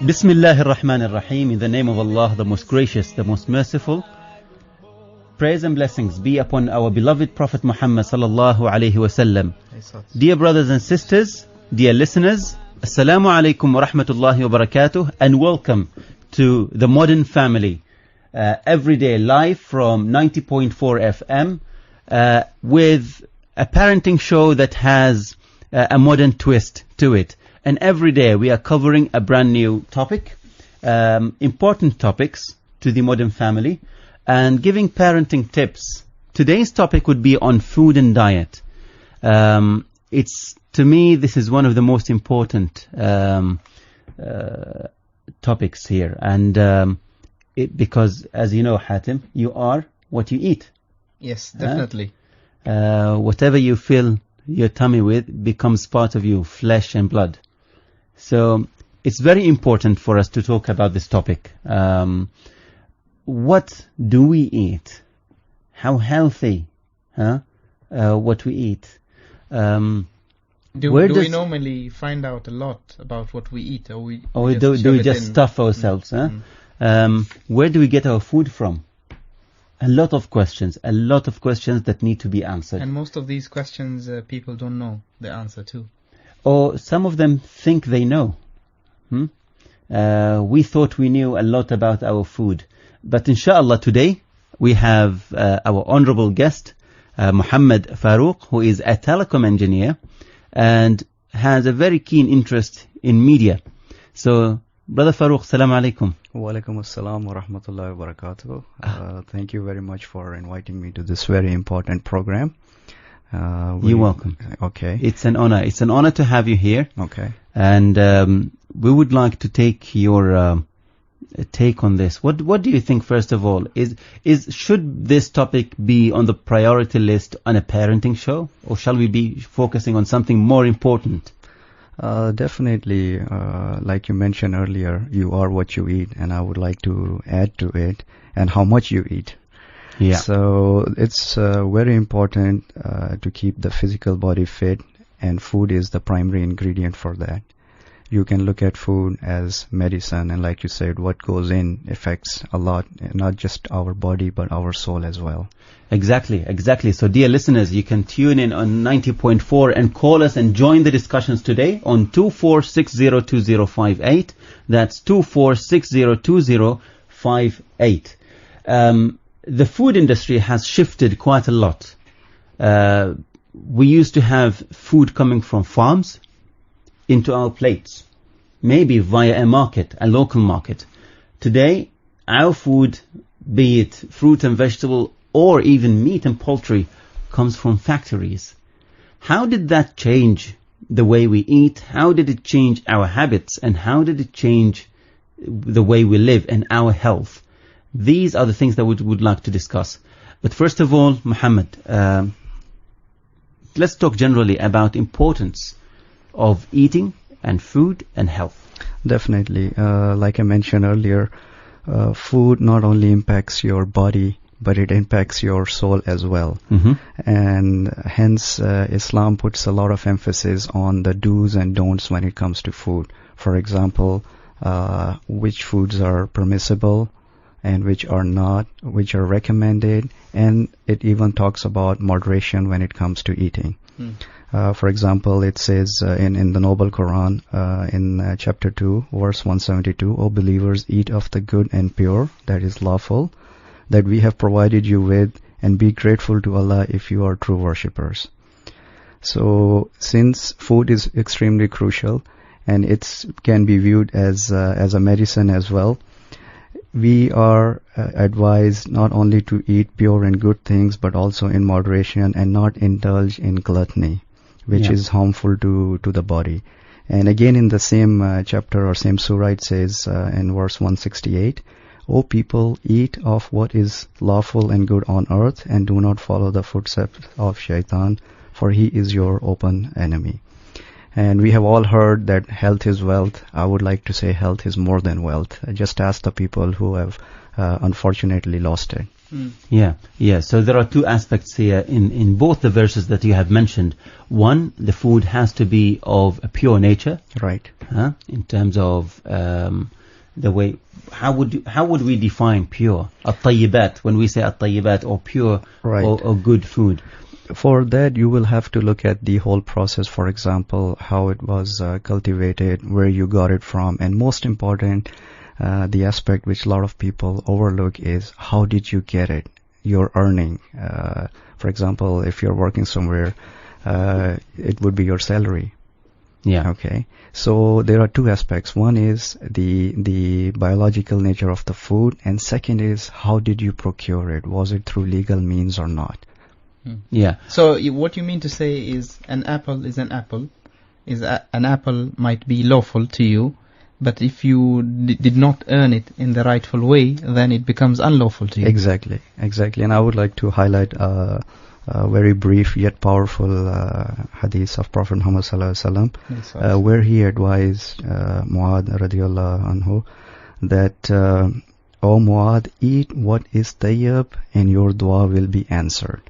Bismillah ar-Rahman ar-Rahim. In the name of Allah, the most gracious, the most merciful. Praise and blessings be upon our beloved Prophet Muhammad sallallahu alayhi wasallam. Dear brothers and sisters, dear listeners, Assalamu alaikum wa rahmatullahi wa barakatuh, and welcome to the Modern Family. Every day live from 90.4 FM with a parenting show that has a modern twist to it. And every day we are covering a brand new topic, important topics to the modern family, and giving parenting tips. Today's topic would be on food and diet. To me, this is one of the most important topics here. And because, as you know, Hatim, you are what you eat. Yes, definitely. Whatever you fill your tummy with becomes part of you, flesh and blood. So it's very important for us to talk about this topic. What do we eat? How healthy? What we eat? Do we normally find out a lot about what we eat, or do we just stuff ourselves? Where do we get our food from? A lot of questions that need to be answered. And most of these questions people don't know the answer to. Or some of them think they know. We thought we knew a lot about our food. But inshallah today we have our honorable guest, Muhammad Farouk, who is a telecom engineer and has a very keen interest in media. So, Brother Farouk, salam alaikum. Wa alaikum assalam wa rahmatullahi wa barakatuh. Thank you very much for inviting me to this very important program. You're welcome. Okay. It's an honor. It's an honor to have you here. Okay. And we would like to take your take on this. What do you think, first of all? Should this topic be on the priority list on a parenting show, or shall we be focusing on something more important? Definitely, like you mentioned earlier, you are what you eat, and I would like to add to it, and how much you eat. Yeah. So it's very important to keep the physical body fit, and food is the primary ingredient for that. You can look at food as medicine, and like you said, what goes in affects a lot, not just our body, but our soul as well. Exactly. So dear listeners, you can tune in on 90.4 and call us and join the discussions today on 24602058. That's 24602058. The food industry has shifted quite a lot. We used to have food coming from farms into our plates, maybe via a local market. Today, our food, be it fruit and vegetable or even meat and poultry, comes from factories. How did that change the way we eat? How did it change our habits? And how did it change the way we live and our health? These are the things that we would like to discuss. But first of all, Muhammad, let's talk generally about importance of eating and food and health. Definitely. Like I mentioned earlier, food not only impacts your body, but it impacts your soul as well. Mm-hmm. And hence, Islam puts a lot of emphasis on the do's and don'ts when it comes to food. For example, which foods are permissible and which are not, which are recommended, and it even talks about moderation when it comes to eating. For example, it says in the Noble Quran, in chapter 2, verse 172, O believers, eat of the good and pure, that is lawful, that we have provided you with, and be grateful to Allah if you are true worshippers. So, since food is extremely crucial, and it can be viewed as a medicine as well, we are advised not only to eat pure and good things, but also in moderation and not indulge in gluttony, which is harmful to the body. And again, in the same chapter or same surah, it says in verse 168, O people, eat of what is lawful and good on earth, and do not follow the footsteps of shaitan, for he is your open enemy. And we have all heard that health is wealth. I would like to say health is more than wealth. Just ask the people who have unfortunately lost it. Yeah. So there are two aspects here in both the verses that you have mentioned. One, the food has to be of a pure nature. Right. In terms of the way, how would we define pure? At-tayyibat, when we say at-tayyibat, or pure, right, or good food. For that, you will have to look at the whole process. For example, how it was cultivated, where you got it from, and most important, the aspect which a lot of people overlook is how did you get it? Your earning. For example, if you're working somewhere, it would be your salary. Yeah. Okay. So there are two aspects. One is the biological nature of the food, and second is how did you procure it? Was it through legal means or not? Yeah. So what you mean to say is an apple is an apple. An apple might be lawful to you, but if you did not earn it in the rightful way, then it becomes unlawful to you. Exactly. And I would like to highlight a very brief yet powerful hadith of Prophet Muhammad sallallahu alaihi wasallam, where he advised Muad radiyallahu anhu that, O Muad, eat what is tayyib and your dua will be answered.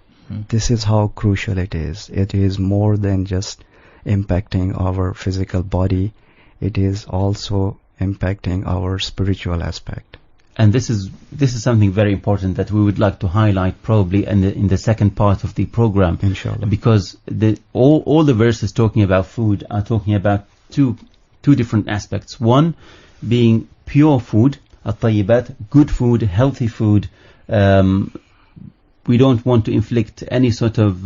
This is how crucial it is. It is more than just impacting our physical body. It is also impacting our spiritual aspect. And this is something very important that we would like to highlight probably in the second part of the program. Inshallah. Because all the verses talking about food are talking about two different aspects. One being pure food, at-tayyibat, good food, healthy food. We don't want to inflict any sort of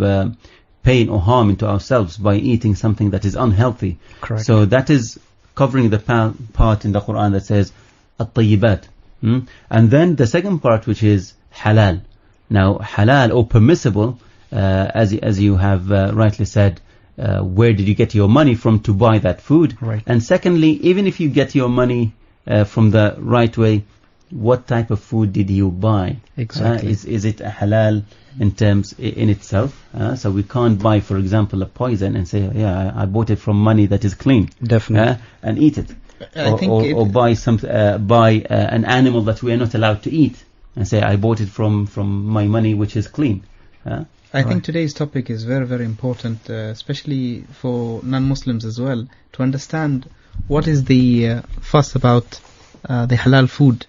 pain or harm into ourselves by eating something that is unhealthy. Correct. So that is covering the part in the Quran that says at-tayyibat. And then the second part, which is halal. Now, halal or permissible, as you have rightly said, where did you get your money from to buy that food? Right. And secondly, even if you get your money from the right way, what type of food did you buy? Exactly. Is it a halal in itself? So we can't buy, for example, a poison and say, yeah, I bought it from money that is clean. Definitely. And eat it. Or buy an animal that we are not allowed to eat and say, I bought it from my money which is clean. I think today's topic is very, very important, especially for non-Muslims as well, to understand what is the fuss about the halal food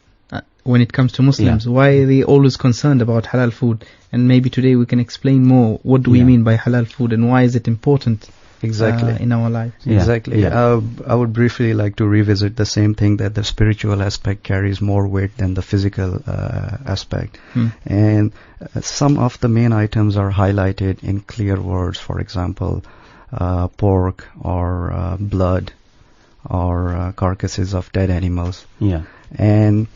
when it comes to Muslims. Yeah. Why are they always concerned about halal food? And maybe today we can explain more what do we mean by halal food and why is it important in our lives. Exactly. I would briefly like to revisit the same thing, that the spiritual aspect carries more weight than the physical aspect. And some of the main items are highlighted in clear words. For example, pork or blood or carcasses of dead animals. Yeah. And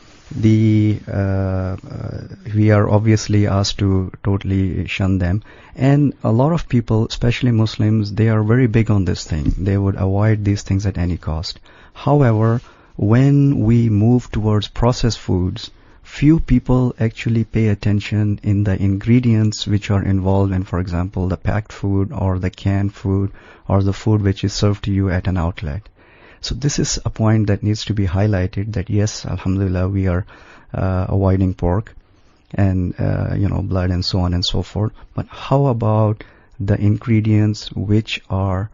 we are obviously asked to totally shun them, and a lot of people, especially Muslims, they are very big on this thing. They would avoid these things at any cost. However, when we move towards processed foods, few people actually pay attention in the ingredients which are involved in, for example, the packed food or the canned food or the food which is served to you at an outlet. So this is a point that needs to be highlighted, that yes, alhamdulillah, we are avoiding pork and blood and so on and so forth. But how about the ingredients which are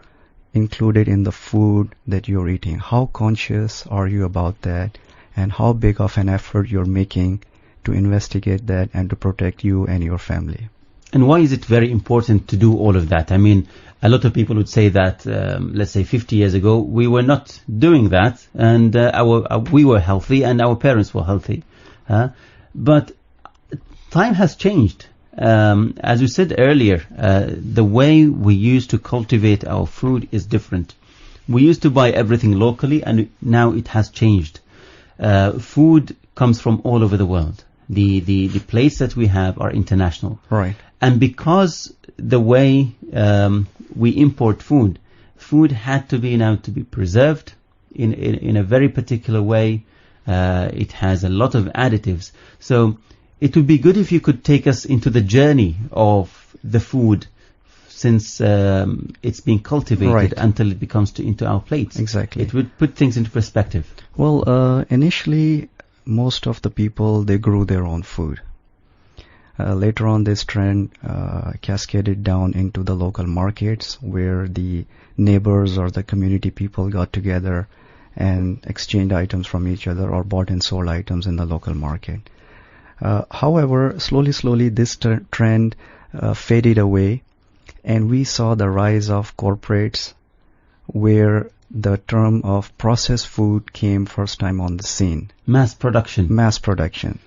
included in the food that you're eating? How conscious are you about that? And how big of an effort you're making to investigate that and to protect you and your family? And why is it very important to do all of that? I mean, a lot of people would say that, let's say 50 years ago, we were not doing that, and we were healthy, and our parents were healthy. But time has changed. As you said earlier, the way we used to cultivate our food is different. We used to buy everything locally, and now it has changed. Food comes from all over the world. The plates that we have are international. Right. And because the way we import food had to be preserved in a very particular way. It has a lot of additives. So it would be good if you could take us into the journey of the food since it's being cultivated until it becomes into our plates. Exactly. It would put things into perspective. Well, initially, most of the people, they grew their own food. Later on, this trend cascaded down into the local markets, where the neighbors or the community people got together and exchanged items from each other, or bought and sold items in the local market. However, slowly this trend faded away, and we saw the rise of corporates, where the term of processed food came first time on the scene. Mass production.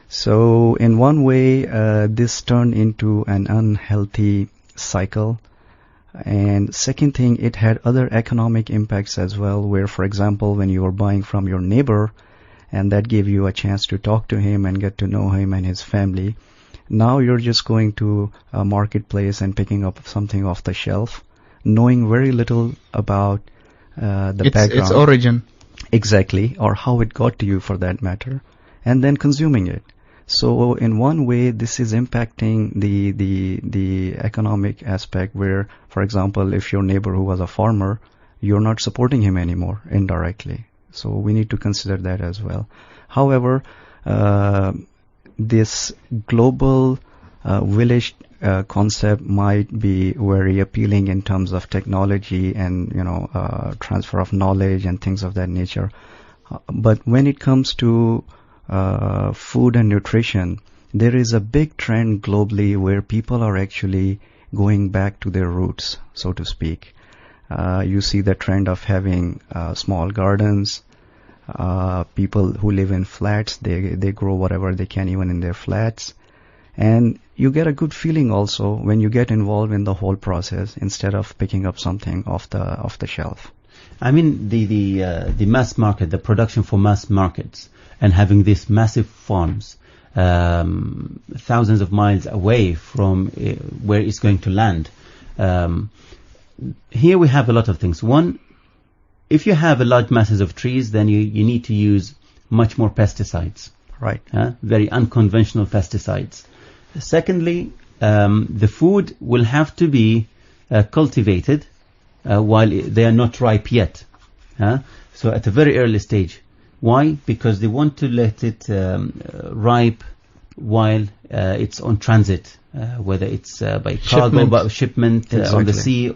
So in one way, this turned into an unhealthy cycle. And second thing, it had other economic impacts as well, where, for example, when you were buying from your neighbor, and that gave you a chance to talk to him and get to know him and his family, now you're just going to a marketplace and picking up something off the shelf, knowing very little about the background. Its origin. Exactly, or how it got to you for that matter, and then consuming it. So in one way, this is impacting the economic aspect, where, for example, if your neighbor who was a farmer, you're not supporting him anymore indirectly. So we need to consider that as well. However, this global village concept might be very appealing in terms of technology and transfer of knowledge and things of that nature. But when it comes to food and nutrition, there is a big trend globally where people are actually going back to their roots, so to speak. You see the trend of having small gardens. People who live in flats, they grow whatever they can even in their flats. And you get a good feeling also when you get involved in the whole process instead of picking up something off the shelf. I mean, the mass market, the production for mass markets, and having these massive farms thousands of miles away from where it's going to land. Here we have a lot of things. One, if you have a large masses of trees, then you need to use much more pesticides. Right. Very unconventional pesticides. Secondly, the food will have to be cultivated while they are not ripe yet. So at a very early stage. Why? Because they want to let it ripe while it's on transit, whether it's by cargo, by shipment exactly. On the sea,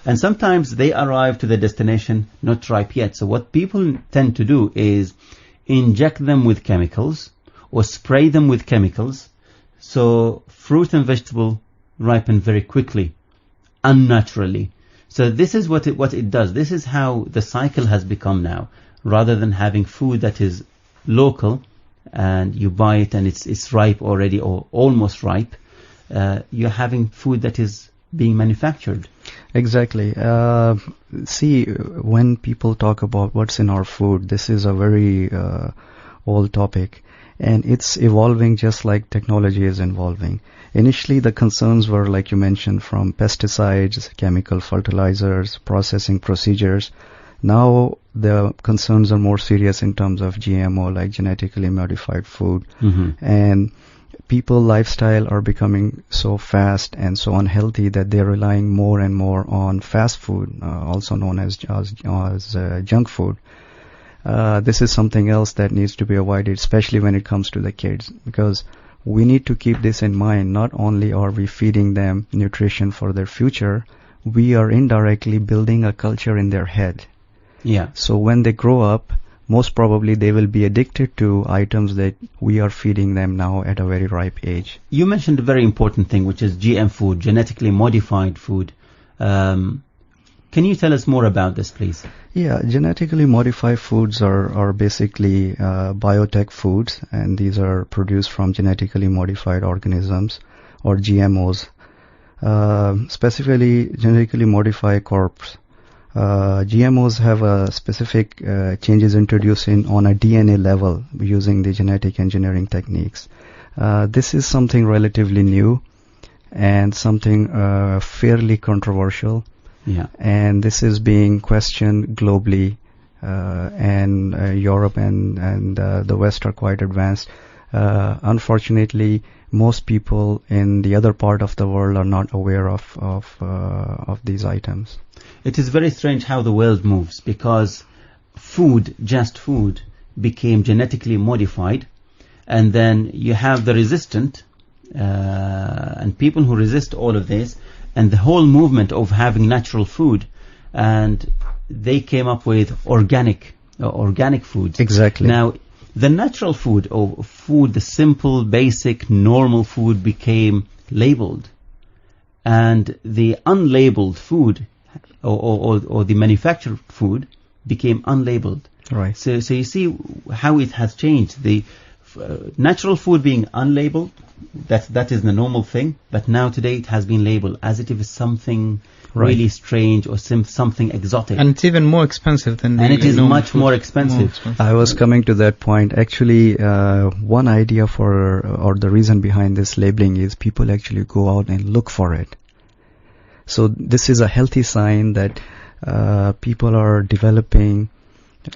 and sometimes they arrive to the destination not ripe yet. So what people tend to do is inject them with chemicals or spray them with chemicals, so fruit and vegetable ripen very quickly, unnaturally. So this is what it does. This is how the cycle has become now. Rather than having food that is local and you buy it and it's ripe already or almost ripe, you're having food that is being manufactured. Exactly. See, when people talk about what's in our food, this is a very old topic, and it's evolving just like technology is evolving. Initially, the concerns were, like you mentioned, from pesticides, chemical fertilizers, processing procedures. Now the concerns are more serious in terms of GMO, like genetically modified food. Mm-hmm. And people's lifestyle are becoming so fast and so unhealthy that they're relying more and more on fast food, also known as junk food. This is something else that needs to be avoided, especially when it comes to the kids, because we need to keep this in mind. Not only are we feeding them nutrition for their future, we are indirectly building a culture in their head. Yeah. So when they grow up, most probably they will be addicted to items that we are feeding them now at a very ripe age. You mentioned a very important thing, which is GM food, genetically modified food. Can you tell us more about this, please? Yeah, genetically modified foods are basically biotech foods, and these are produced from genetically modified organisms, or GMOs. Specifically, genetically modified crops. GMOs have a specific changes introduced on a DNA level using the genetic engineering techniques. This is something relatively new and something fairly controversial. Yeah. And this is being questioned globally, and Europe and the West are quite advanced. Unfortunately, most people in the other part of the world are not aware of these items. It is very strange how the world moves, because just food became genetically modified, and then you have the resistant and people who resist all of this, and the whole movement of having natural food, and they came up with organic foods. Exactly. Now, the natural food, or food, the simple, basic, normal food, became labeled, and the unlabeled food, or the manufactured food, became unlabeled. Right. So you see how it has changed. The natural food being unlabeled, that is the normal thing, but now today it has been labeled as if it's something really strange or something exotic. And it's even more expensive than and it is much more expensive. I was coming to that point. Actually, one idea or the reason behind this labeling is people actually go out and look for it. So this is a healthy sign that people are developing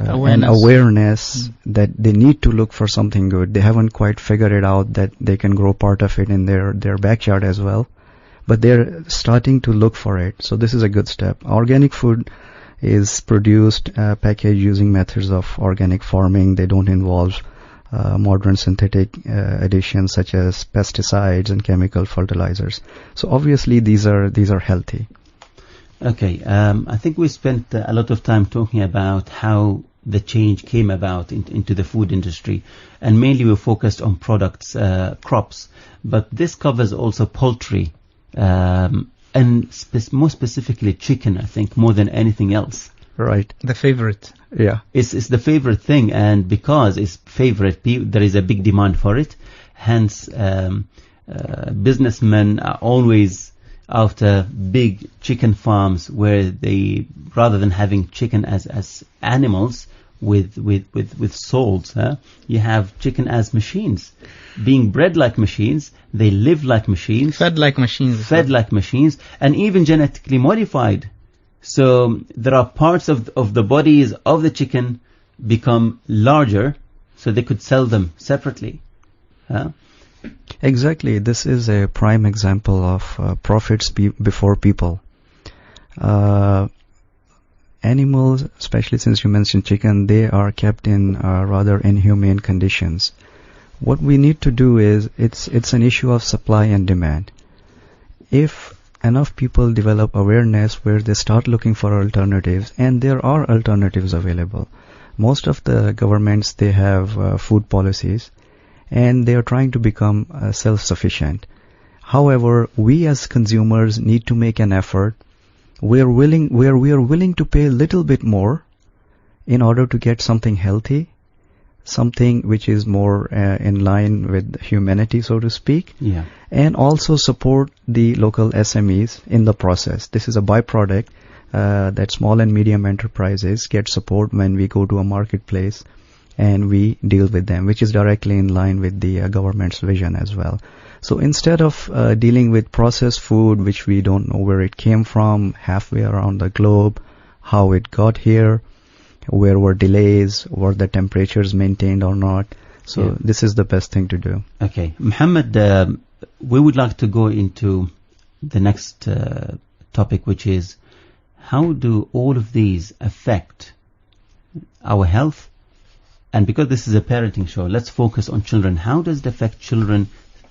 an awareness that they need to look for something good. They haven't quite figured it out that they can grow part of it in their backyard as well, but they're starting to look for it. So this is a good step. Organic food is produced, packaged using methods of organic farming. They don't involve modern synthetic additions such as pesticides and chemical fertilizers. So obviously these are healthy. Okay, I think we spent a lot of time talking about how the change came about into the food industry, and mainly we focused on products, crops, but this covers also poultry, and more specifically chicken, I think, more than anything else. Right. The favorite. Yeah. It's the favorite thing, and because it's favorite, there is a big demand for it. Hence, businessmen are always after big chicken farms where they, rather than having chicken as animals with souls, you have chicken as machines, being bred like machines. They live like machines, fed like machines, and even genetically modified. So there are parts of the bodies of the chicken become larger, so they could sell them separately. Exactly. This is a prime example of profits before people. Animals, especially since you mentioned chicken, they are kept in rather inhumane conditions. What we need to do is, it's an issue of supply and demand. If enough people develop awareness where they start looking for alternatives, and there are alternatives available. Most of the governments, they have food policies, and they are trying to become self-sufficient. However, we as consumers need to make an effort where we are willing to pay a little bit more in order to get something healthy, something which is more in line with humanity, so to speak, and also support the local SMEs in the process. This is a byproduct that small and medium enterprises get support when we go to a marketplace and we deal with them, which is directly in line with the government's vision as well. So instead of dealing with processed food, which we don't know where it came from, halfway around the globe, how it got here, where were delays, were the temperatures maintained or not. So this is the best thing to do. Okay. Muhammad, we would like to go into the next topic, which is how do all of these affect our health? And because this is a parenting show, let's focus on children. How does it affect children's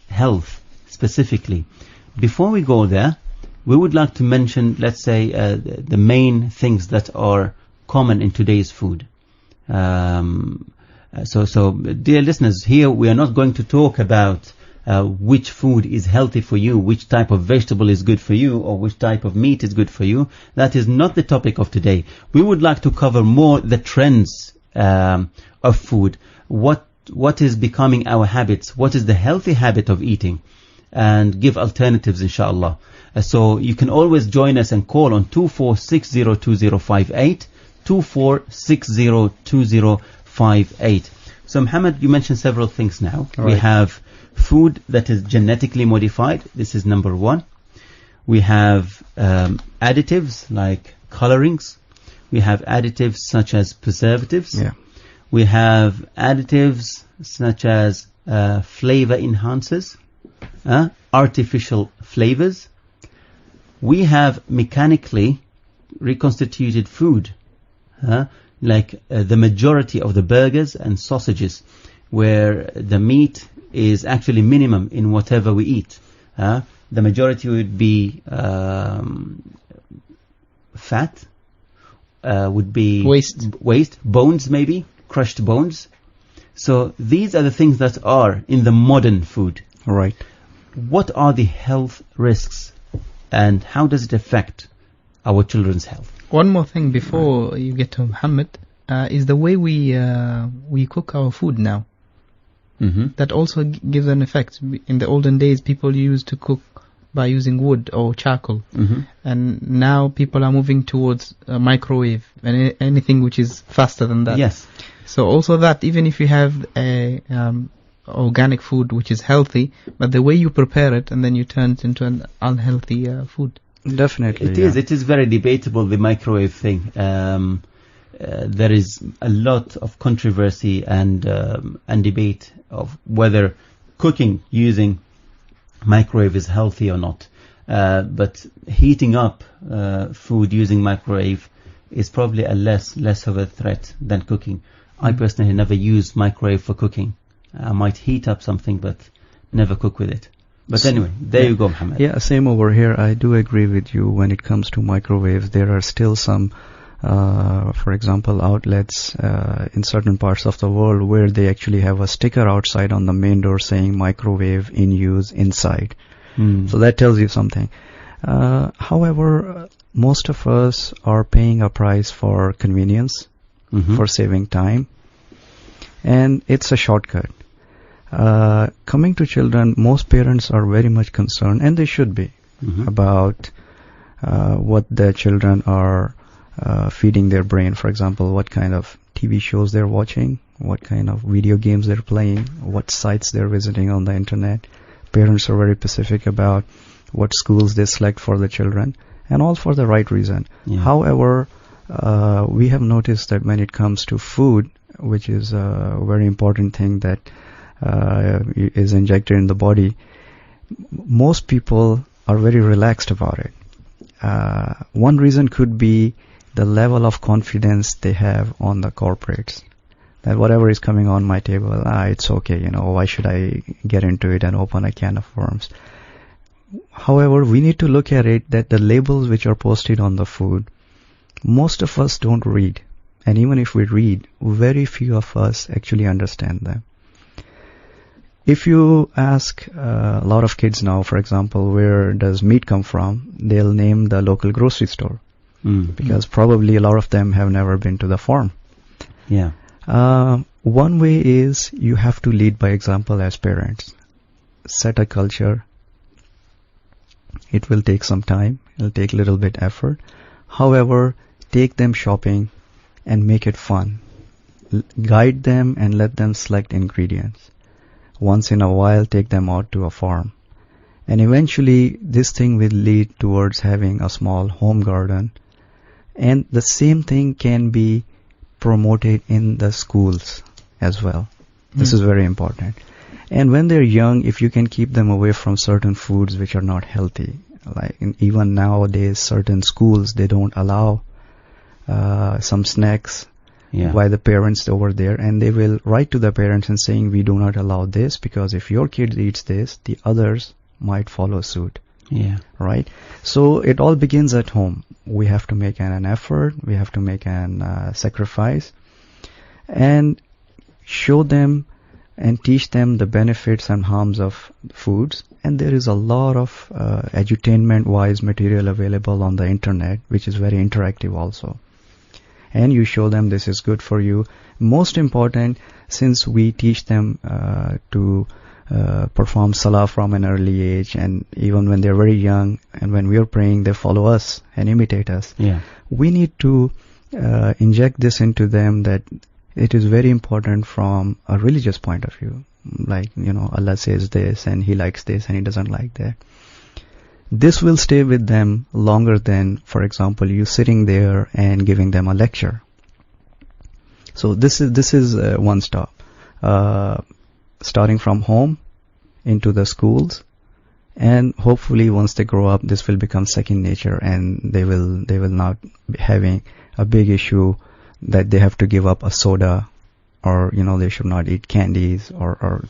health specifically? Before we go there, we would like to mention, let's say, the main things that are common in today's food. So, dear listeners, here we are not going to talk about which food is healthy for you, which type of vegetable is good for you, or which type of meat is good for you. That is not the topic of today. We would like to cover more the trends of food. What is becoming our habits? What is the healthy habit of eating? And give alternatives, inshallah. So you can always join us and call on 24602058, 24602058. So Muhammad, you mentioned several things now. Right. We have food that is genetically modified. This is number one. We have additives like colorings. We have additives such as preservatives. Yeah. We have additives such as flavor enhancers, artificial flavors. We have mechanically reconstituted food, like the majority of the burgers and sausages, where the meat is actually minimum in whatever we eat. The majority would be fat, would be waste, bones maybe, crushed bones. So these are the things that are in the modern food. Right. What are the health risks and how does it affect our children's health? One more thing before you get to Muhammad, is the way we cook our food now. Mm-hmm. That also gives an effect. In the olden days, people used to cook by using wood or charcoal. Mm-hmm. And now people are moving towards a microwave and anything which is faster than that. Yes. So also that, even if you have a organic food which is healthy, but the way you prepare it and then you turn it into an unhealthy food. Definitely. It is very debatable, the microwave thing. There is a lot of controversy and debate of whether cooking using microwave is healthy or not. But heating up food using microwave is probably a less of a threat than cooking. I personally never use microwave for cooking. I might heat up something, but never cook with it. But anyway, there you go, Muhammad. Yeah, same over here. I do agree with you when it comes to microwaves. There are still some, for example, outlets in certain parts of the world where they actually have a sticker outside on the main door saying microwave in use inside. So that tells you something. However, most of us are paying a price for convenience, for saving time, and it's a shortcut. Coming to children, most parents are very much concerned, and they should be, about what their children are feeding their brain. For example, what kind of TV shows they're watching, what kind of video games they're playing, what sites they're visiting on the internet. Parents are very specific about what schools they select for the children, and all for the right reason. Yeah. However, we have noticed that when it comes to food, which is a very important thing that is injected in the body, most people are very relaxed about it. One reason could be the level of confidence they have on the corporates. That whatever is coming on my table, it's okay, why should I get into it and open a can of worms? However, we need to look at it that the labels which are posted on the food, most of us don't read. And even if we read, very few of us actually understand them. If you ask a lot of kids now, for example, where does meat come from, they'll name the local grocery store. Because probably a lot of them have never been to the farm. Yeah. One way is you have to lead by example as parents. Set a culture. It will take some time. It'll take a little bit effort. However, take them shopping and make it fun. Guide them and let them select ingredients. Once in a while, take them out to a farm. And eventually, this thing will lead towards having a small home garden. And the same thing can be promoted in the schools as well. This is very important. And when they're young, if you can keep them away from certain foods which are not healthy, like even nowadays, certain schools, they don't allow some snacks by the parents over there, and they will write to the parents and saying, we do not allow this because if your kid eats this, the others might follow suit. Yeah. Right? So it all begins at home. We have to make an effort, we have to make an sacrifice, and show them and teach them the benefits and harms of foods. And there is a lot of edutainment-wise material available on the internet, which is very interactive also. And you show them this is good for you. Most important, since we teach them to perform salah from an early age, and even when they're very young, and when we are praying, they follow us and imitate us. Yeah. We need to inject this into them that it is very important from a religious point of view. Like, Allah says this and He likes this and He doesn't like that. This will stay with them longer than, for example, you sitting there and giving them a lecture. So this is one stop. Starting from home into the schools, and hopefully once they grow up, this will become second nature, and they will not be having a big issue that they have to give up a soda or they should not eat candies or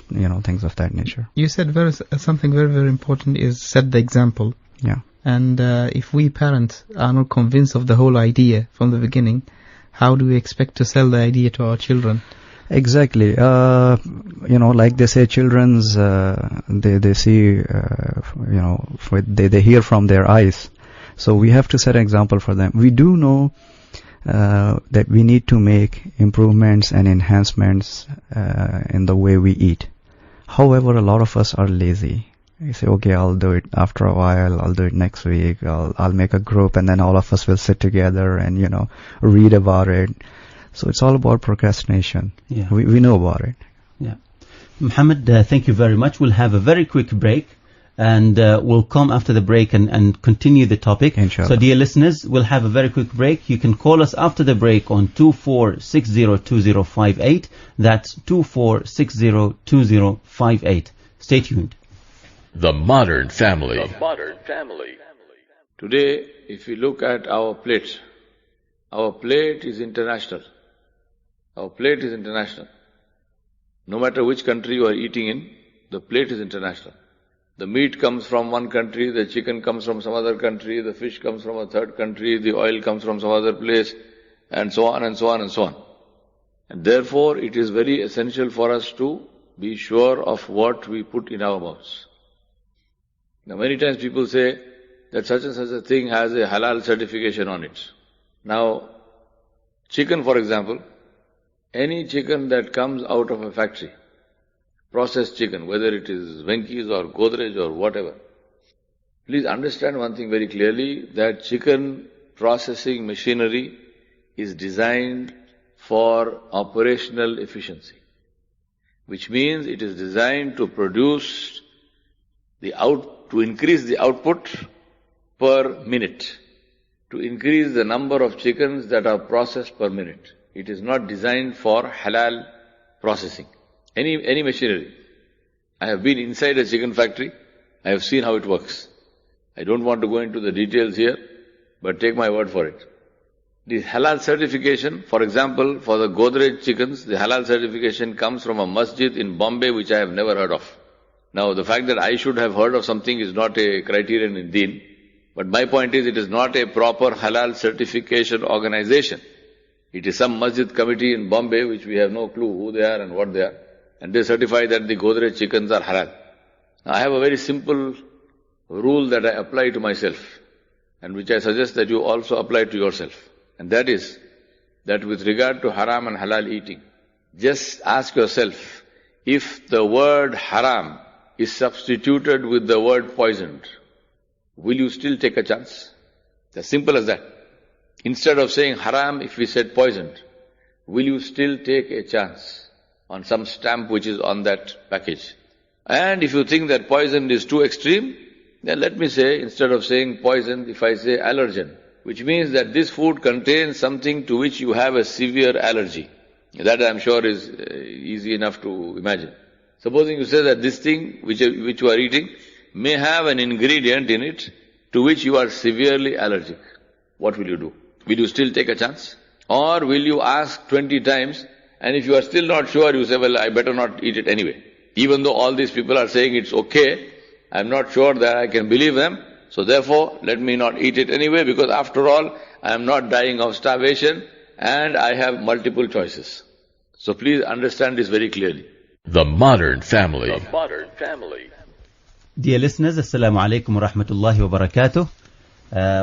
things of that nature. You said something very, very important is set the example. Yeah. And if we parents are not convinced of the whole idea from the beginning, how do we expect to sell the idea to our children? Exactly. Like they say, children's they see, they hear from their eyes. So we have to set an example for them. We do know that we need to make improvements and enhancements in the way we eat. However, a lot of us are lazy. We say, okay, I'll do it after a while, I'll do it next week, I'll make a group, and then all of us will sit together and, read about it. So it's all about procrastination. Yeah. We know about it. Yeah. Muhammad, thank you very much. We'll have a very quick break, and we'll come after the break and continue the topic. Inshallah. So dear listeners, we'll have a very quick break. You can call us after the break on 24602058. That's 24602058. Stay tuned. The Modern Family. The Modern Family. Today, if we look at our plate is international. Our plate is international. No matter which country you are eating in, the plate is international. The meat comes from one country, the chicken comes from some other country, the fish comes from a third country, the oil comes from some other place, and so on and so on and so on. And therefore, it is very essential for us to be sure of what we put in our mouths. Now, many times people say that such and such a thing has a halal certification on it. Now, chicken, for example, any chicken that comes out of a factory, processed chicken, whether it is Venky's or Godrej or whatever, please understand one thing very clearly, that chicken processing machinery is designed for operational efficiency, which means it is designed to produce to increase the output per minute, to increase the number of chickens that are processed per minute. It is not designed for halal processing. Any machinery. I have been inside a chicken factory. I have seen how it works. I don't want to go into the details here, but take my word for it. The halal certification, for example, for the Godrej chickens, the halal certification comes from a masjid in Bombay which I have never heard of. Now, the fact that I should have heard of something is not a criterion in Deen, but my point is it is not a proper halal certification organization. It is some masjid committee in Bombay which we have no clue who they are and what they are, and they certify that the Godrej chickens are halal. Now, I have a very simple rule that I apply to myself, and which I suggest that you also apply to yourself. And that is, that with regard to haram and halal eating, just ask yourself, if the word haram is substituted with the word poisoned, will you still take a chance? As simple as that. Instead of saying haram, if we said poisoned, will you still take a chance on some stamp which is on that package? And if you think that poisoned is too extreme, then let me say, instead of saying poisoned, if I say allergen, which means that this food contains something to which you have a severe allergy. That I'm sure is easy enough to imagine. Supposing you say that this thing which you are eating may have an ingredient in it to which you are severely allergic. What will you do? Will you still take a chance? Or will you ask 20 times, and if you are still not sure, you say, well, I better not eat it anyway. Even though all these people are saying it's okay, I'm not sure that I can believe them, so therefore, let me not eat it anyway, because after all, I am not dying of starvation, and I have multiple choices. So please understand this very clearly. The Modern Family. The Modern Family. Dear listeners, Assalamu alaikum wa rahmatullahi wa barakatuh.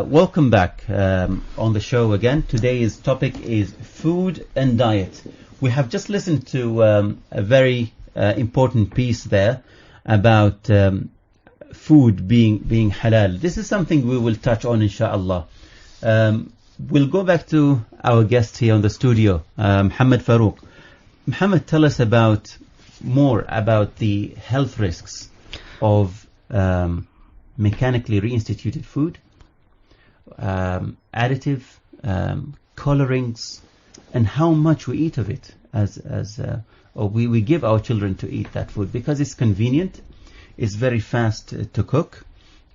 Welcome back on the show again. Today's topic is food and diet. We have just listened to a very important piece there about food being halal. This is something we will touch on, inshallah. We'll go back to our guest here on the studio, Muhammad Farouk. Muhammad, tell us more about the health risks of mechanically reinstituted food, additive, colorings, and how much we eat of it or we give our children to eat that food, because it's convenient, it's very fast to cook,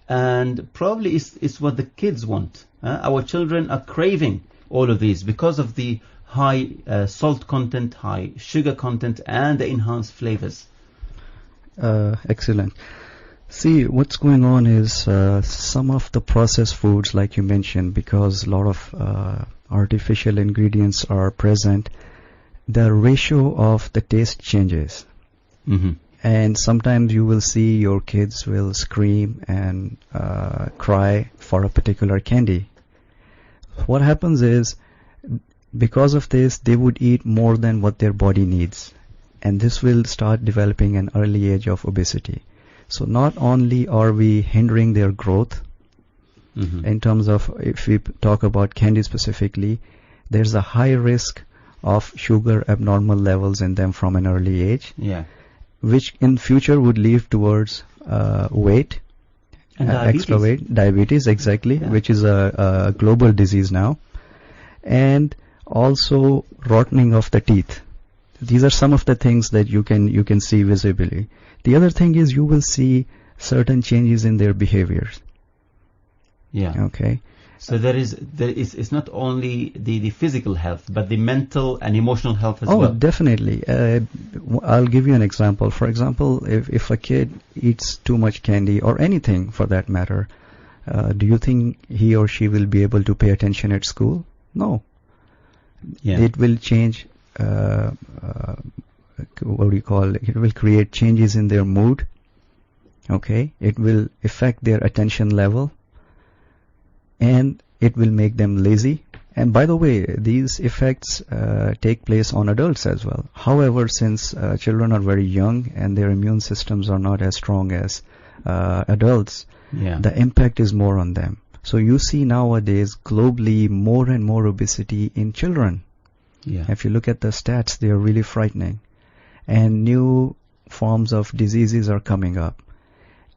and probably it's what the kids want. Our children are craving all of these because of the high salt content, high sugar content, and the enhanced flavors? Excellent. See, what's going on is some of the processed foods, like you mentioned, because a lot of artificial ingredients are present, the ratio of the taste changes. Mm-hmm. And sometimes you will see your kids will scream and cry for a particular candy. What happens is, because of this, they would eat more than what their body needs. And this will start developing an early age of obesity. So not only are we hindering their growth, Mm-hmm. in terms of, if we talk about candy specifically, there's a high risk of sugar abnormal levels in them from an early age, Yeah. which in future would lead towards weight, And extra diabetes. weight, diabetes, exactly, Yeah. which is a global disease now, and also rotting of the teeth. These are some of the things that you can see visibly. The other thing is you will see certain changes in their behaviors. Yeah. Okay. So it's not only the physical health, but the mental and emotional health as Oh, well. definitely. I'll give you an example. For example, if a kid eats too much candy, or anything for that matter, do you think he or she will be able to pay attention at school? No. Yeah. It will change, what do you call it? It will create changes in their mood. Okay. It will affect their attention level. And it will make them lazy. And by the way, these effects take place on adults as well. However, since children are very young and their immune systems are not as strong as adults, Yeah. the impact is more on them. So you see nowadays globally more and more obesity in children. Yeah. If you look at the stats, they are really frightening. And new forms of diseases are coming up.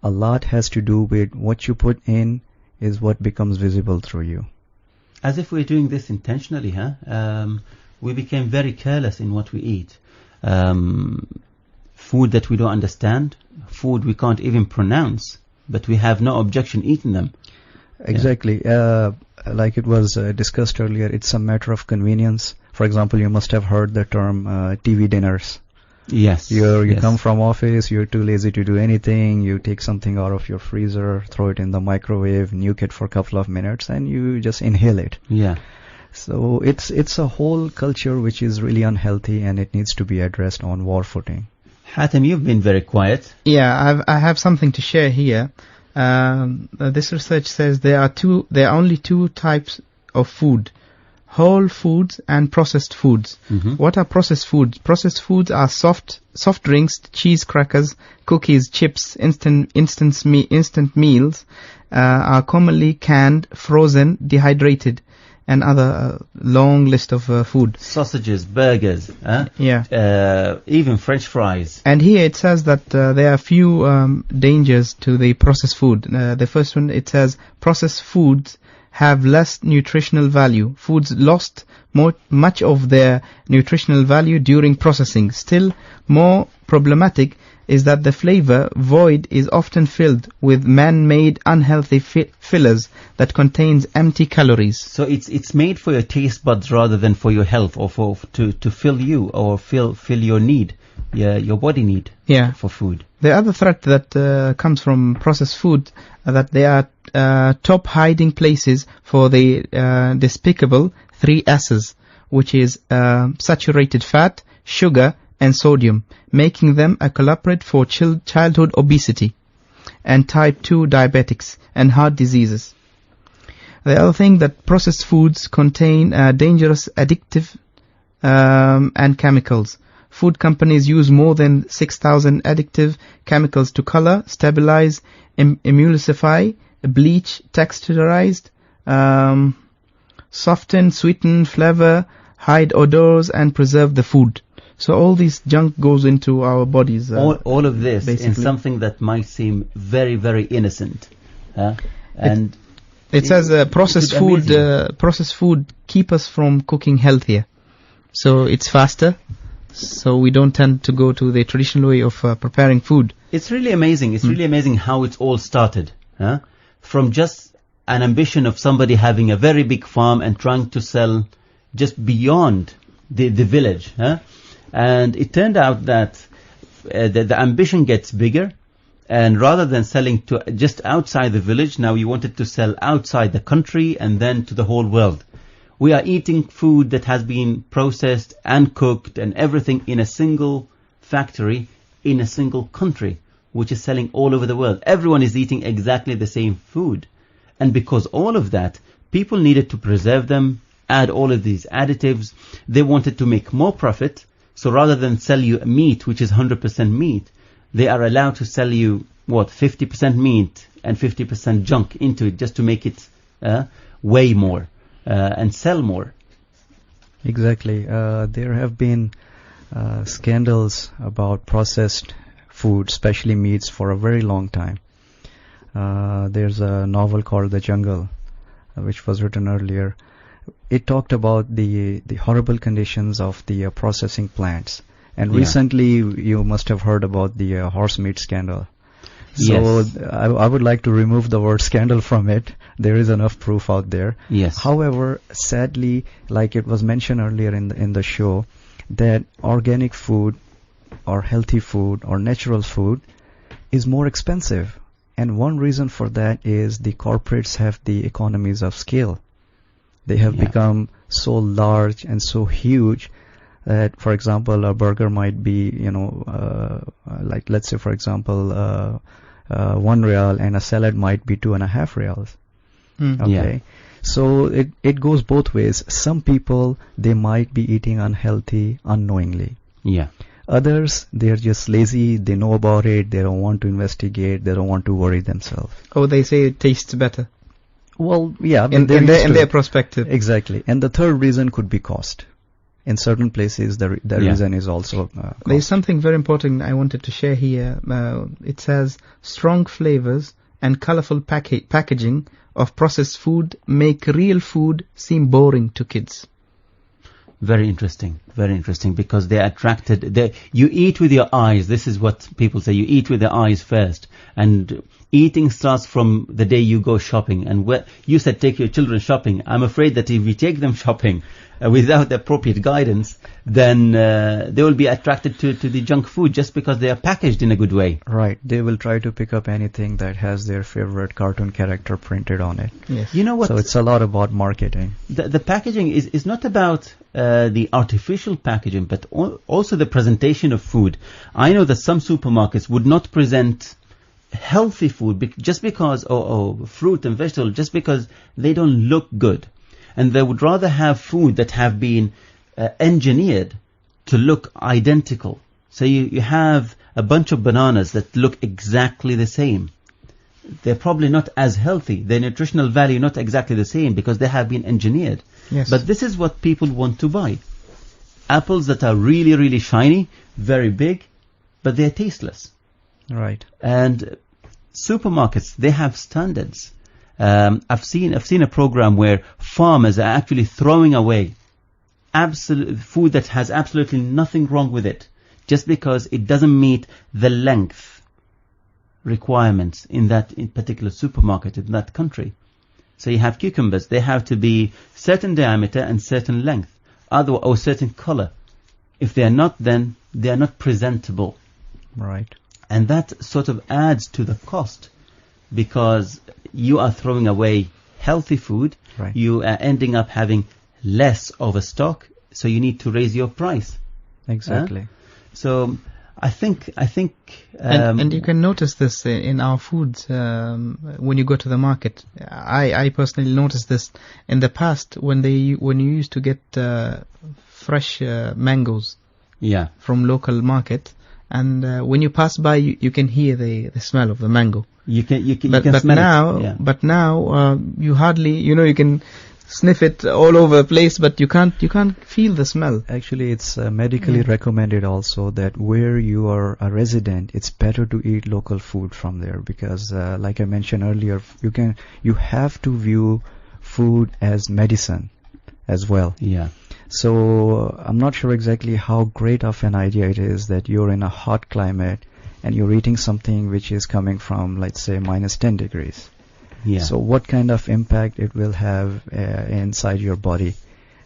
A lot has to do with what you put in is what becomes visible through you. As if we're doing this intentionally, huh? We became very careless in what we eat. Food that we don't understand, food we can't even pronounce, but we have no objection eating them. Exactly. Like it was discussed earlier, it's a matter of convenience. For example, you must have heard the term TV dinners. Yes. You yes. come from office, you're too lazy to do anything, you take something out of your freezer, throw it in the microwave, nuke it for a couple of minutes, and you just inhale it. Yeah. So it's a whole culture which is really unhealthy, and it needs to be addressed on war footing. Hatem, you've been very quiet. Yeah, I have something to share here. This research says there are only two types of food: whole foods and processed foods. Mm-hmm. What are processed foods? Processed foods are soft drinks, cheese, crackers, cookies, chips, instant meals, are commonly canned, frozen, dehydrated, and other long list of food. Sausages, burgers, even French fries. And here it says that there are few dangers to the processed food. The first one, it says processed foods have less nutritional value. Foods lost much of their nutritional value during processing. Still more problematic is that the flavor void is often filled with man-made unhealthy fillers that contains empty calories. So it's made for your taste buds rather than for your health, or to fill you, or fill your need, your body need for food. The other threat that comes from processed food that they are top hiding places for the despicable 3 S's, which is saturated fat, sugar, and sodium, making them a culprit for childhood obesity and type 2 diabetics and heart diseases. The other thing, that processed foods contain dangerous addictive and chemicals. Food companies use more than 6,000 addictive chemicals to color, stabilize, emulsify, bleach, texturize, soften, sweeten, flavor, hide odors, and preserve the food. So all this junk goes into our bodies. All of this basically. in something that might seem very, very innocent. And it says processed food keep us from cooking healthier. So it's faster. So we don't tend to go to the traditional way of preparing food. It's really amazing. It's really amazing how it all started. From just an ambition of somebody having a very big farm and trying to sell just beyond the village. And it turned out that the ambition gets bigger, and rather than selling to just outside the village, now you wanted to sell outside the country and then to the whole world. We are eating food that has been processed and cooked and everything in a single factory in a single country, which is selling all over the world. Everyone is eating exactly the same food. And because all of that, people needed to preserve them, add all of these additives. They wanted to make more profit. So rather than sell you meat, which is 100% meat, they are allowed to sell you, 50% meat and 50% junk into it, just to make it weigh more and sell more. Exactly. There have been scandals about processed food, especially meats, for a very long time. There's a novel called The Jungle, which was written earlier. It talked about the horrible conditions of the processing plants. And recently, you must have heard about the horse meat scandal. So Yes. I would like to remove the word scandal from it. There is enough proof out there. Yes. However, sadly, like it was mentioned earlier in the show, that organic food or healthy food or natural food is more expensive. And one reason for that is the corporates have the economies of scale. They have become so large and so huge that, for example, a burger might be, like let's say, for example, 1 riyal, and a salad might be 2.5 riyals. Okay. So it goes both ways. Some people, they might be eating unhealthy unknowingly. Yeah. Others, they're just lazy, they know about it, they don't want to investigate, they don't want to worry themselves. Oh, they say it tastes better. Well, yeah. In their perspective. Exactly. And the third reason could be cost. In certain places, the reason is also cost. There's something very important I wanted to share here. It says, strong flavors and colorful packaging of processed food make real food seem boring to kids. Very interesting, because they're attracted. You eat with your eyes. This is what people say. You eat with the eyes first. And eating starts from the day you go shopping. And you said take your children shopping. I'm afraid that if we take them shopping without the appropriate guidance, then they will be attracted to the junk food just because they are packaged in a good way. Right. They will try to pick up anything that has their favorite cartoon character printed on it. Yes. You know what? So it's a lot about marketing. The packaging is not about the artificial packaging, but also the presentation of food. I know that some supermarkets would not present healthy food just because, fruit and vegetable, just because they don't look good. And they would rather have food that have been engineered to look identical. So you have a bunch of bananas that look exactly the same. They're probably not as healthy. Their nutritional value not exactly the same because they have been engineered. Yes. But this is what people want to buy. Apples that are really, really shiny, very big, but they're tasteless. Right. And supermarkets, they have standards. I've seen a program where farmers are actually throwing away food that has absolutely nothing wrong with it, just because it doesn't meet the length requirements in particular supermarket in that country. So you have cucumbers, they have to be certain diameter and certain length, or certain color. If they are not, then they are not presentable. Right. And that sort of adds to the cost, because you are throwing away healthy food. Right. You are ending up having less of a stock, so you need to raise your price. Exactly. So I think and you can notice this in our foods when you go to the market. I personally noticed this in the past when you used to get fresh mangoes from local market, and when you pass by you can hear the smell of the mango. You can smell it. But now you hardly, you can sniff it all over the place, but you can't feel the smell. Actually, it's medically recommended also that where you are a resident, it's better to eat local food from there, because like I mentioned earlier, you have to view food as medicine as well. Yeah. So I'm not sure exactly how great of an idea it is that you're in a hot climate and you're eating something which is coming from, let's say, minus 10 degrees. Yeah. So what kind of impact it will have inside your body?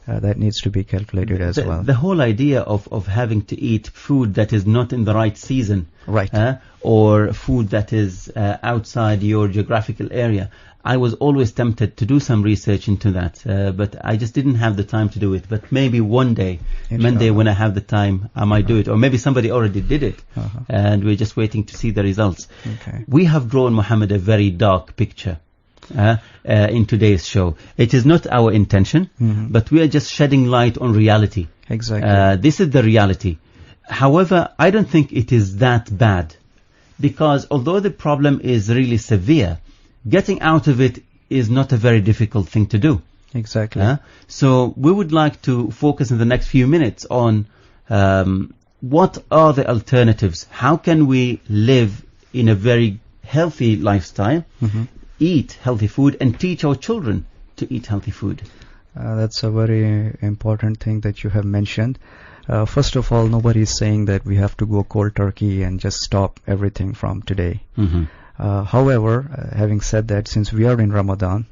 that needs to be calculated as well. The whole idea of having to eat food that is not in the right season, right, or food that is outside your geographical area, I was always tempted to do some research into that, but I just didn't have the time to do it. But maybe one day, Monday, when I have the time, I might do it. Or maybe somebody already did it, and we're just waiting to see the results. Okay. We have drawn, Muhammad, a very dark picture in today's show. It is not our intention, but we are just shedding light on reality. Exactly. This is the reality. However, I don't think it is that bad, because although the problem is really severe, getting out of it is not a very difficult thing to do. Exactly. So we would like to focus in the next few minutes on what are the alternatives. How can we live in a very healthy lifestyle, eat healthy food, and teach our children to eat healthy food? That's a very important thing that you have mentioned. First of all, nobody is saying that we have to go cold turkey and just stop everything from today. However, having said that, since we are in Ramadan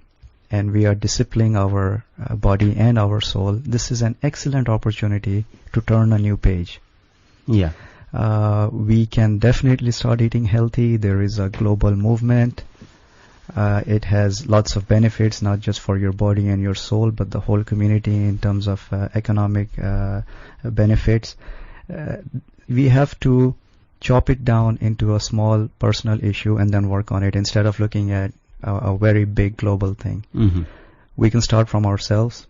and we are disciplining our body and our soul, this is an excellent opportunity to turn a new page. Yeah. We can definitely start eating healthy. There is a global movement. It has lots of benefits, not just for your body and your soul, but the whole community in terms of economic benefits. We have to chop it down into a small personal issue and then work on it instead of looking at a very big global thing. We can start from ourselves,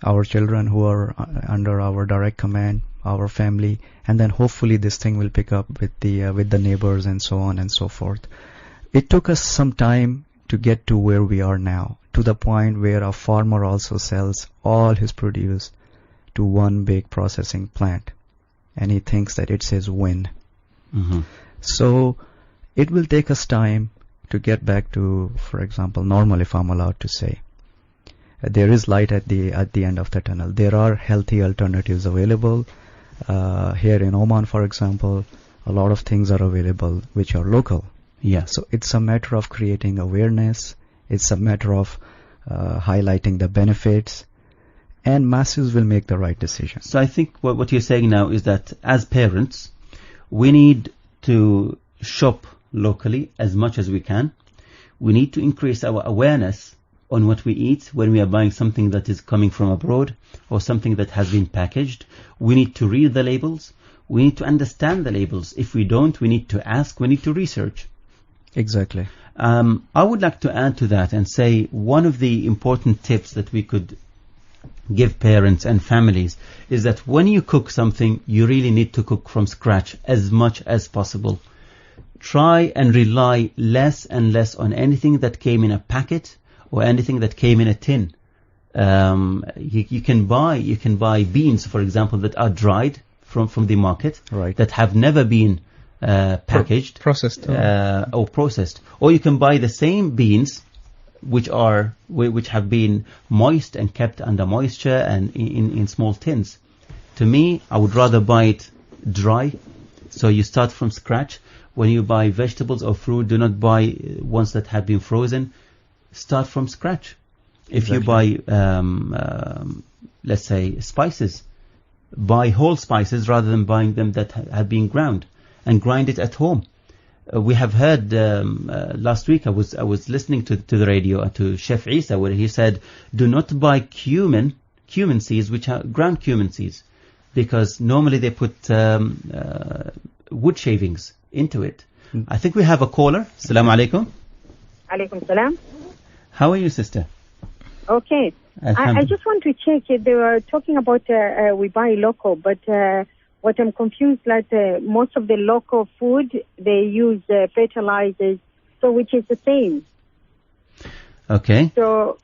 our children who are under our direct command, our family, and then hopefully this thing will pick up with the neighbors and so on and so forth. It took us some time to get to where we are now, to the point where a farmer also sells all his produce to one big processing plant, and he thinks that it's his win. So it will take us time to get back to, for example, normal, if I'm allowed to say. There is light at the end of the tunnel. There are healthy alternatives available. Here in Oman, for example, a lot of things are available which are local. Yeah. So it's a matter of creating awareness. It's a matter of highlighting the benefits, and masses will make the right decision. So I think what you're saying now is that as parents, we need to shop locally as much as we can. We need to increase our awareness on what we eat when we are buying something that is coming from abroad or something that has been packaged. We need to read the labels. We need to understand the labels. If we don't, we need to ask, we need to research. Exactly. I would like to add to that and say one of the important tips that we could give parents and families is that when you cook something, you really need to cook from scratch as much as possible. Try and rely less and less on anything that came in a packet or anything that came in a tin. You can buy beans, for example, that are dried from the market, right, that have never been packaged, processed, or processed. Or you can buy the same beans which have been moist and kept under moisture and in small tins. To me, I would rather buy it dry. So you start from scratch. When you buy vegetables or fruit, do not buy ones that have been frozen. Start from scratch. If you buy, let's say, spices, buy whole spices rather than buying them that have been ground, and grind it at home. We have heard last week, I was listening to the radio to Chef Isa, where he said, do not buy cumin seeds, which are ground cumin seeds, because normally they put wood shavings into it. I think we have a caller. Assalamu alaikum. Alaikum salam. How are you, sister? Okay. I just want to check. They were talking about we buy local, but what I'm confused, like most of the local food, they use fertilizers, so which is the same. Okay. So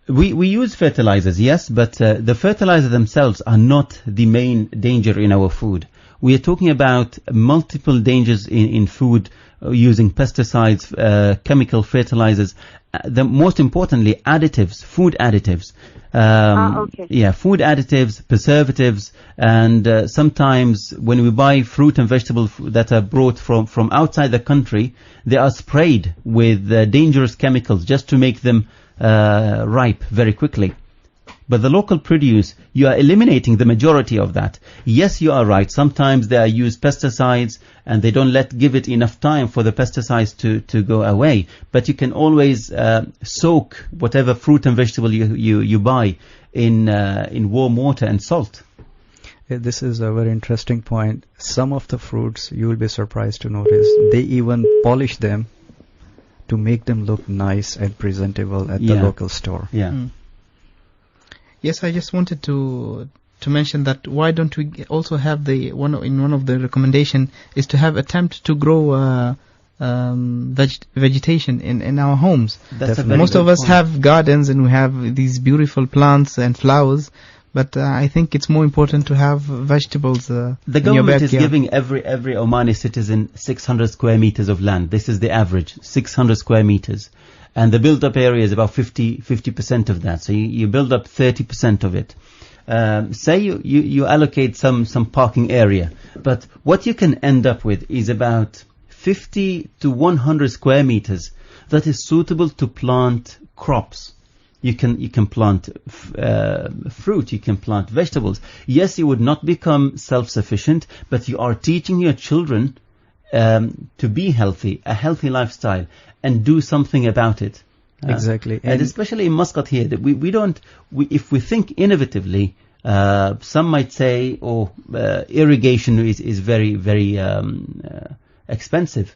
we use fertilizers, yes, but the fertilizers themselves are not the main danger in our food. We are talking about multiple dangers in food using pesticides, chemical fertilizers. Most importantly, additives, food additives. Okay. Yeah, food additives, preservatives, and sometimes when we buy fruit and vegetables that are brought from outside the country, they are sprayed with dangerous chemicals just to make them ripe very quickly. But the local produce, you are eliminating the majority of that. Yes, you are right. Sometimes they use pesticides and they don't give it enough time for the pesticides to go away. But you can always soak whatever fruit and vegetable you buy in warm water and salt. This is a very interesting point. Some of the fruits, you will be surprised to notice, they even polish them to make them look nice and presentable at the local store. Yeah. Yes, I just wanted to mention that why don't we also have one of the recommendation is to have attempt to grow vegetation in our homes. Most of us have gardens and we have these beautiful plants and flowers, but I think it's more important to have vegetables. The government is giving every Omani citizen 600 square meters of land. This is the average, 600 square meters. And the build-up area is about 50% of that. So you build up 30% of it. Say you allocate some parking area, but what you can end up with is about 50 to 100 square meters that is suitable to plant crops. You can plant fruit, you can plant vegetables. Yes, you would not become self-sufficient, but you are teaching your children to be healthy, a healthy lifestyle, and do something about it. Exactly. And especially in Muscat here, that if we think innovatively, some might say, irrigation is very, very expensive.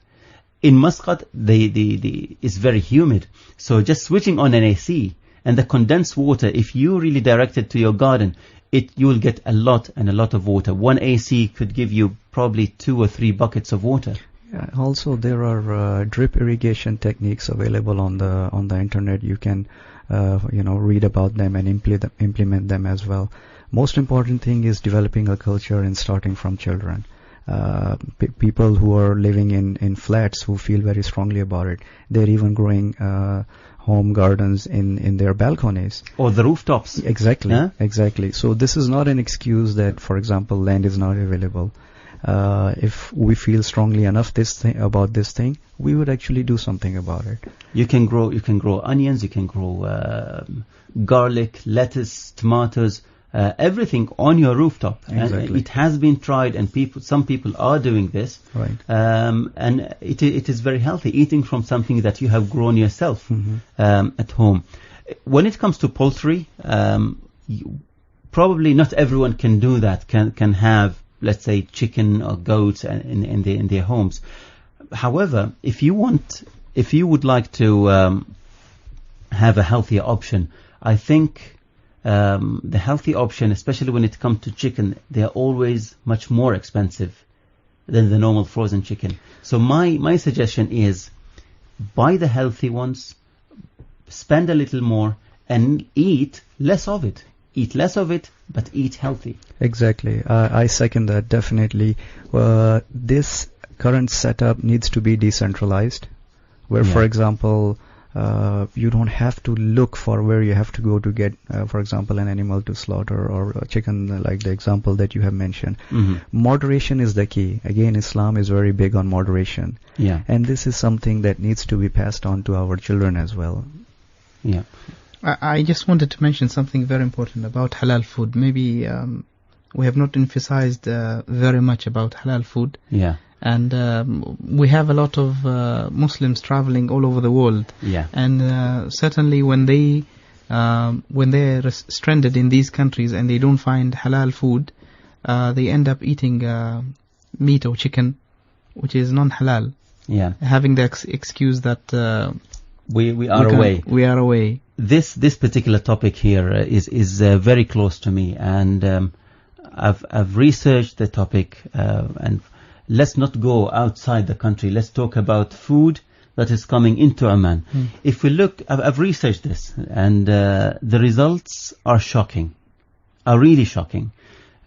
In Muscat, it's very humid. So just switching on an AC and the condensed water, if you really direct it to your garden, you will get a lot of water. One AC could give you probably 2 or 3 buckets of water. Yeah, also, there are drip irrigation techniques available on the internet. You can read about them and implement them as well. Most important thing is developing a culture and starting from children. People who are living in flats who feel very strongly about it, they're even growing home gardens in their balconies or the rooftops. Exactly. Exactly. So this is not an excuse that, for example, land is not available. If we feel strongly enough about this thing, we would actually do something about it. You can grow onions, you can grow garlic, lettuce, tomatoes, everything on your rooftop. Exactly. And it has been tried, and some people are doing this. Right. And it is very healthy, eating from something that you have grown yourself at home. When it comes to poultry, probably not everyone can do that. Can have, let's say, chicken or goats in their homes. However, if you would like to have a healthier option, I think the healthy option, especially when it comes to chicken, they are always much more expensive than the normal frozen chicken. So my suggestion is buy the healthy ones, spend a little more, and eat less of it. Eat less of it, but eat healthy. Exactly. I second that, definitely. This current setup needs to be decentralized, where, for example, you don't have to look for where you have to go to get, for example, an animal to slaughter or a chicken, like the example that you have mentioned. Moderation is the key. Again, Islam is very big on moderation. Yeah. And this is something that needs to be passed on to our children as well. Yeah. I just wanted to mention something very important about halal food. Maybe we have not emphasized very much about halal food. Yeah. And we have a lot of Muslims traveling all over the world. Yeah. And certainly when they're stranded in these countries and they don't find halal food, they end up eating meat or chicken, which is non-halal. Yeah. Having the excuse that we are away. We are away. This particular topic here is very close to me, and I've researched the topic, and let's not go outside the country. Let's talk about food that is coming into Oman. If we look, I've researched this, and the results are shocking, are really shocking.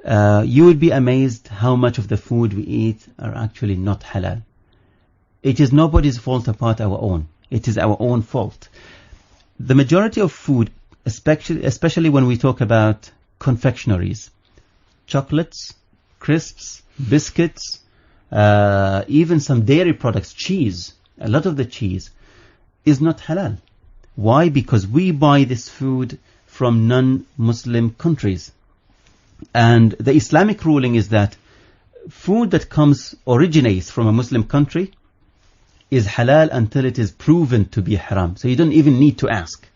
You would be amazed how much of the food we eat are actually not halal. It is nobody's fault apart our own. It is our own fault. The majority of food, especially when we talk about confectionaries, chocolates, crisps, biscuits, even some dairy products, cheese, a lot of the cheese is not halal. Why? Because we buy this food from non-Muslim countries. And the Islamic ruling is that food that originates from a Muslim country is halal until it is proven to be haram. So you don't even need to ask.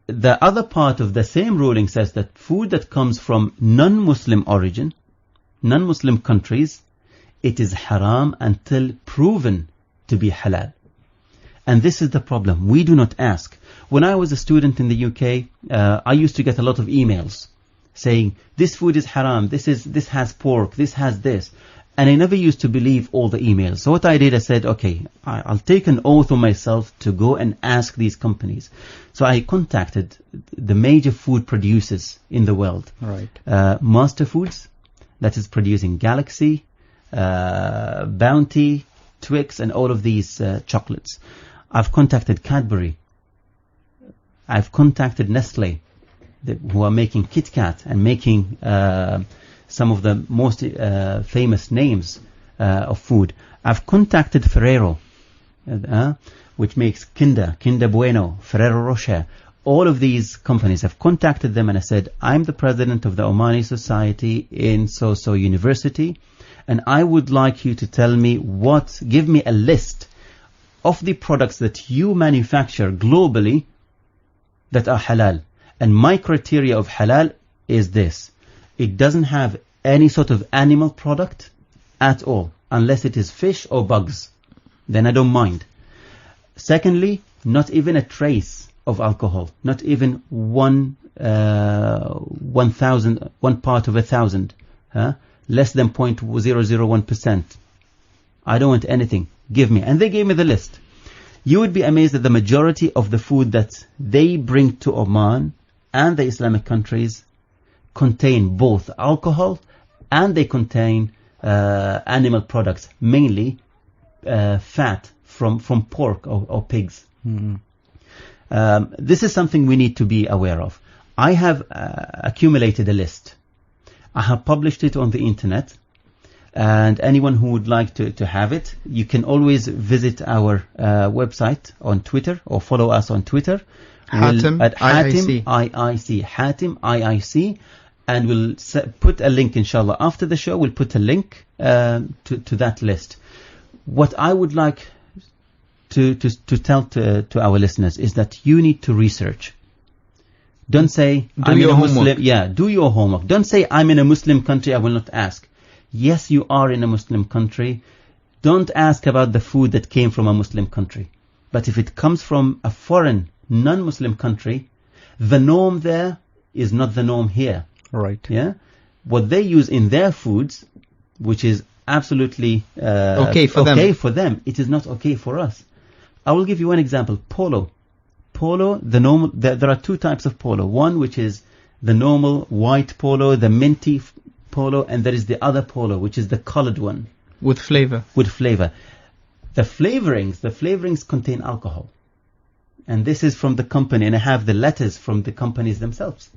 The other part of the same ruling says that food that comes from non-Muslim origin, non-Muslim countries, it is haram until proven to be halal. And this is the problem. We do not ask. When I was a student in the UK, I used to get a lot of emails saying, this food is haram, this has pork, this has this. And I never used to believe all the emails. So what I did, I said, okay, I'll take an oath on myself to go and ask these companies. So I contacted the major food producers in the world. Right. Master Foods, that is producing Galaxy, Bounty, Twix, and all of these chocolates. I've contacted Cadbury. I've contacted Nestle, who are making Kit Kat and making some of the most famous names of food. I've contacted Ferrero, which makes Kinder Bueno, Ferrero Rocher. All of these companies, I've contacted them and I said, I'm the president of the Omani Society in so-so university, and I would like you to tell me give me a list of the products that you manufacture globally that are halal. And my criteria of halal is this. It doesn't have any sort of animal product at all, unless it is fish or bugs. Then I don't mind. Secondly, not even a trace of alcohol. Not even one part of 1,000. Less than 0.001%. I don't want anything. Give me. And they gave me the list. You would be amazed that the majority of the food that they bring to Oman and the Islamic countries contain both alcohol and they contain animal products, mainly fat from pork or pigs. Mm-hmm. This is something we need to be aware of. I have accumulated a list. I have published it on the internet, and anyone who would like to have it, you can always visit our website on Twitter or follow us on Twitter. Hatim at Hatim IIC. Hatim IIC. And we'll put a link, inshallah. After the show, we'll put a link to that list. What I would like to tell to our listeners is that you need to research. Don't say, I'm in a Muslim. Yeah, do your homework. Don't say, I'm in a Muslim country, I will not ask. Yes, you are in a Muslim country. Don't ask about the food that came from a Muslim country. But if it comes from a foreign, non-Muslim country, the norm there is not the norm here. Right. Yeah. What they use in their foods, which is absolutely okay for them, it is not okay for us. I will give you one example. Polo, the normal. There are two types of polo. One which is the normal white polo, the minty polo, and there is the other polo, which is the colored one with flavor. The flavorings contain alcohol, and this is from the company, and I have the letters from the companies themselves.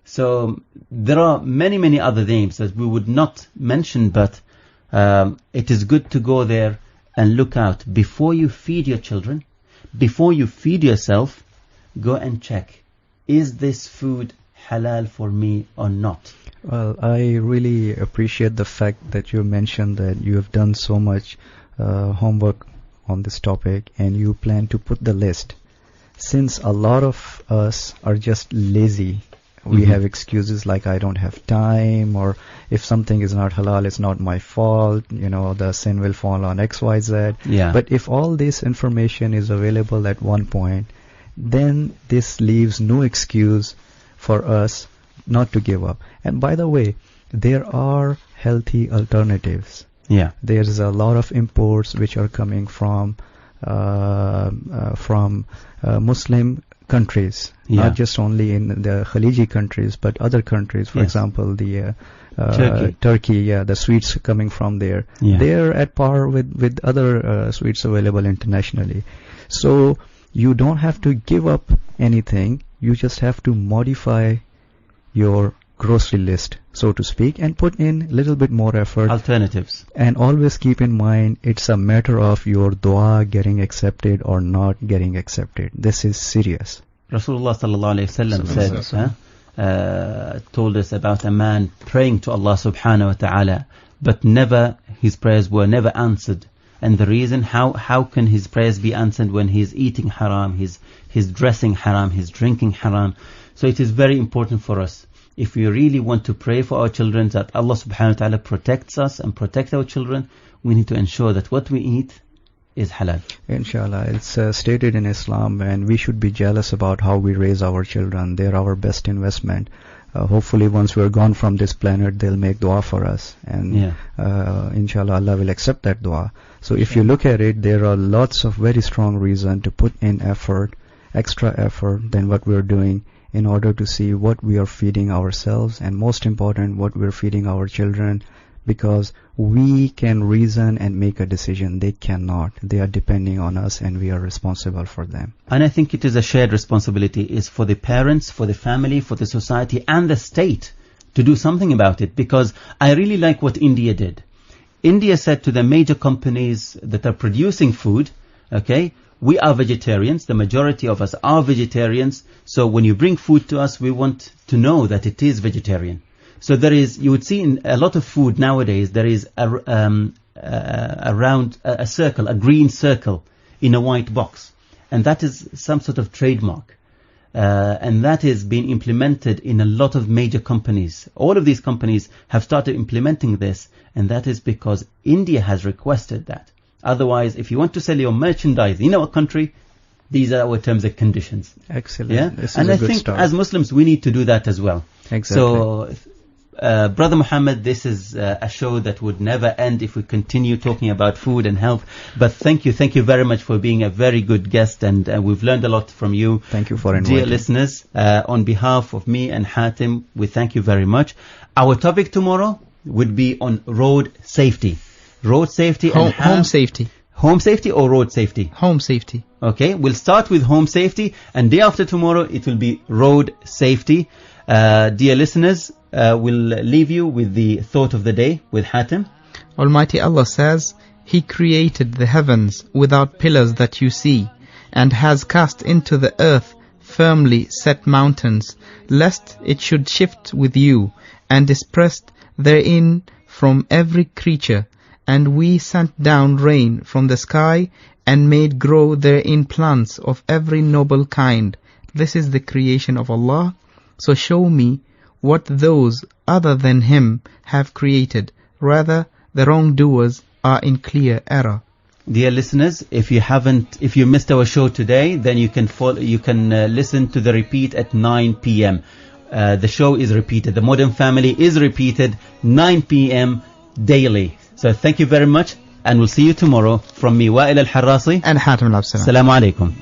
So there are many other names that we would not mention, but it is good to go there and look out. Before you feed your children, before you feed yourself, go and check, is this food halal for me or not? Well, I really appreciate the fact that you mentioned that you have done so much homework on this topic and you plan to put the list. Since a lot of us are just lazy, we have excuses like I don't have time, or if something is not halal, it's not my fault, the sin will fall on XYZ. Yeah. But if all this information is available at one point, then this leaves no excuse for us not to give up. And by the way, there are healthy alternatives. Yeah. There's a lot of imports which are coming from Muslim countries, not just only in the Khaliji countries, but other countries. For example, the Turkey, the sweets coming from there. Yeah. They're at par with other sweets available internationally. So you don't have to give up anything. You just have to modify your grocery list, so to speak, and put in a little bit more effort. Alternatives. And always keep in mind, it's a matter of your dua getting accepted or not getting accepted. This is serious. Rasulullah sallallahu alayhi wasallam said, told us about a man praying to Allah subhanahu wa ta'ala, but his prayers were never answered. And the reason, how can his prayers be answered when he's eating haram, he's dressing haram, he's drinking haram? So it is very important for us, if we really want to pray for our children, that Allah subhanahu wa ta'ala protects us and protect our children, we need to ensure that what we eat is halal. Inshallah, it's stated in Islam, and we should be jealous about how we raise our children. They're our best investment. Hopefully once we're gone from this planet, they'll make dua for us, and inshallah Allah will accept that dua. So if you look at it, there are lots of very strong reasons to put in effort, extra effort than what we're doing, in order to see what we are feeding ourselves, and most important, what we're feeding our children, because we can reason and make a decision. They cannot. They are depending on us, and we are responsible for them. And I think it is a shared responsibility. It's for the parents, for the family, for the society and the state to do something about it. Because I really like what India did. India said to the major companies that are producing food, okay, we are vegetarians, the majority of us are vegetarians, so when you bring food to us, we want to know that it is vegetarian. So there is, you would see in a lot of food nowadays, there is around a circle, a green circle in a white box. And that is some sort of trademark. And that is being implemented in a lot of major companies. All of these companies have started implementing this, and that is because India has requested that. Otherwise, if you want to sell your merchandise in our country, these are our terms and conditions. Excellent. Yeah? And I think as Muslims, we need to do that as well. Exactly. So, Brother Muhammad, this is a show that would never end if we continue talking about food and health. But thank you very much for being a very good guest, and we've learned a lot from you. Thank you for inviting. Dear listeners, on behalf of me and Hatim, we thank you very much. Our topic tomorrow would be on road safety. Road safety and home safety. Home safety or road safety? Home safety. Okay, we'll start with home safety, and day after tomorrow it will be road safety. Dear listeners, we'll leave you with the thought of the day with Hatim. Almighty Allah says, He created the heavens without pillars that you see, and has cast into the earth firmly set mountains, lest it should shift with you, and dispersed therein from every creature. And we sent down rain from the sky, and made grow therein plants of every noble kind. This is the creation of Allah. So show me what those other than Him have created. Rather, the wrongdoers are in clear error. Dear listeners, if you missed our show today, then you can listen to the repeat at 9 p.m. The show is repeated. The Modern Family is repeated 9 p.m. daily. So thank you very much, and we'll see you tomorrow from me, Wa'il Al-Harrasi and Hatim Al-Absalam. Assalamu alaikum.